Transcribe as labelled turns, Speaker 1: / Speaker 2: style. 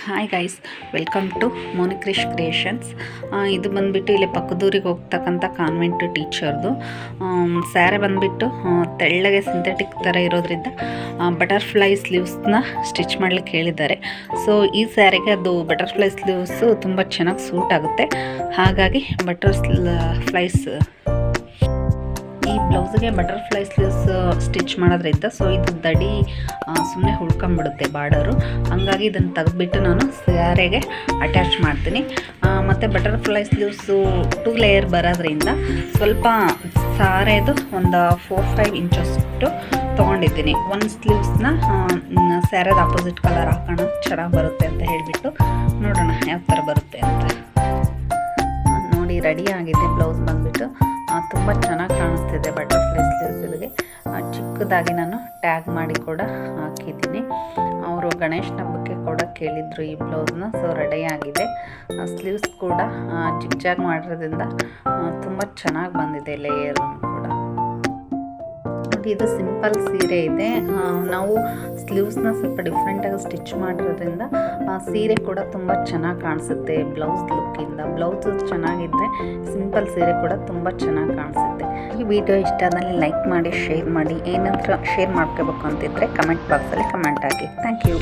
Speaker 1: Hi guys, welcome to Monikrish creations. ಇದು ಬಂದುಬಿಟ್ಟು ಇಲ್ಲಿ ಪಕ್ಕದೂರಿಗೆ ಹೋಗ್ತಕ್ಕಂಥ ಕಾನ್ವೆಂಟ್ ಟೀಚರ್ದು ಸ್ಯಾರೆ ಬಂದುಬಿಟ್ಟು ತೆಳ್ಳಗೆ ಸಿಂಥೆಟಿಕ್ ಥರ ಇರೋದ್ರಿಂದ ಬಟರ್ಫ್ಲೈ ಸ್ಲೀವ್ಸ್ನ ಸ್ಟಿಚ್ ಮಾಡಲಿಕ್ಕೆ ಹೇಳಿದ್ದಾರೆ. ಸೊ ಈ ಸ್ಯಾರಿಗೆ ಅದು ಬಟರ್ಫ್ಲೈ ಸ್ಲೀವ್ಸು ತುಂಬ ಚೆನ್ನಾಗಿ ಸೂಟ್ ಆಗುತ್ತೆ. ಹಾಗಾಗಿ ಬಟರ್ಫ್ಲೈಸ್ ಈ ಬ್ಲೌಸ್ಗೆ ಬಟರ್ಫ್ಲೈ ಸ್ಲೀವ್ಸ್ ಸ್ಟಿಚ್ ಮಾಡೋದ್ರಿಂದ ಸೊ ಇದು ದಡಿ ಸುಮ್ಮನೆ ಉಳ್ಕೊಂಬಿಡುತ್ತೆ ಬಾರ್ಡರು. ಹಂಗಾಗಿ ಇದನ್ನು ತೆಗೆದುಬಿಟ್ಟು ನಾನು ಸ್ಯಾರೆಗೆ ಅಟ್ಯಾಚ್ ಮಾಡ್ತೀನಿ. ಮತ್ತು ಬಟರ್ಫ್ಲೈ ಸ್ಲೀವ್ಸು 2 ಲೇಯರ್ ಬರೋದ್ರಿಂದ ಸ್ವಲ್ಪ ಸಾರೆದು ಒಂದು 4-5 ಇಂಚಷ್ಟು ತೊಗೊಂಡಿದ್ದೀನಿ. ಒಂದು ಸ್ಲೀವ್ಸ್ನ ಸ್ಯಾರೆದು ಆಪೋಸಿಟ್ ಕಲರ್ ಹಾಕೋಣ, ಚೆನ್ನಾಗಿ ಬರುತ್ತೆ ಅಂತ ಹೇಳಿಬಿಟ್ಟು ನೋಡೋಣ ಯಾವ ಥರ ಬರುತ್ತೆ ಅಂತ. ನೋಡಿ, ರೆಡಿ ಆಗಿದೆ ಬ್ಲೌಸ್ ಬಂದುಬಿಟ್ಟು. ತುಂಬ ಚೆನ್ನಾಗಿ ಕಾಣಿಸ್ತಿದೆ ಬಟರ್ಫ್ಲೈ ಸ್ಲೀವ್ಸ್ಗೆ. ಚಿಕ್ಕದಾಗಿ ನಾನು ಟ್ಯಾಗ್ ಮಾಡಿ ಕೂಡ ಹಾಕಿದ್ದೀನಿ. ಅವರು ಗಣೇಶನ ಹಬ್ಬಕ್ಕೆ ಕೂಡ ಕೇಳಿದರು ಈ ಬ್ಲೌಸ್ನ. ಸೊ ರೆಡಿ ಆಗಿದೆ. ಸ್ಲೀವ್ಸ್ ಕೂಡ ಜಿಗ್ಜಾಗ್ ಮಾಡಿರೋದ್ರಿಂದ ತುಂಬ ಚೆನ್ನಾಗಿ ಬಂದಿದೆ ಲೇಯರ್ ಕೂಡ. ನೋಡಿ, ಇದು ಸಿಂಪಲ್ ಸೀರೆ ಇದೆ. ನಾವು ಸ್ಲೀವ್ಸ್ನ ಸ್ವಲ್ಪ ಡಿಫ್ರೆಂಟಾಗಿ ಸ್ಟಿಚ್ ಮಾಡಿರೋದ್ರಿಂದ ಸೀರೆ ಕೂಡ ತುಂಬ ಚೆನ್ನಾಗಿ ಕಾಣಿಸುತ್ತೆ ಬ್ಲೌಸ್ ಲುಕ್ಕಿಂದ. ಬ್ಲೌಸು ಚೆನ್ನಾಗಿದ್ದರೆ ಸಿಂಪಲ್ ಸೀರೆ ಕೂಡ ತುಂಬ ಚೆನ್ನಾಗಿ ಕಾಣಿಸುತ್ತೆ. ಈ ವಿಡಿಯೋ ಇಷ್ಟ ಆದಲ್ಲಿ ಲೈಕ್ ಮಾಡಿ, ಶೇರ್ ಮಾಡಿ. ಏನಾದರೂ ಶೇರ್ ಮಾಡ್ಕೋಬೇಕು ಅಂತಿದ್ದರೆ ಕಮೆಂಟ್ ಬಾಕ್ಸಲ್ಲಿ ಕಮೆಂಟ್ ಹಾಕಿ. Thank you.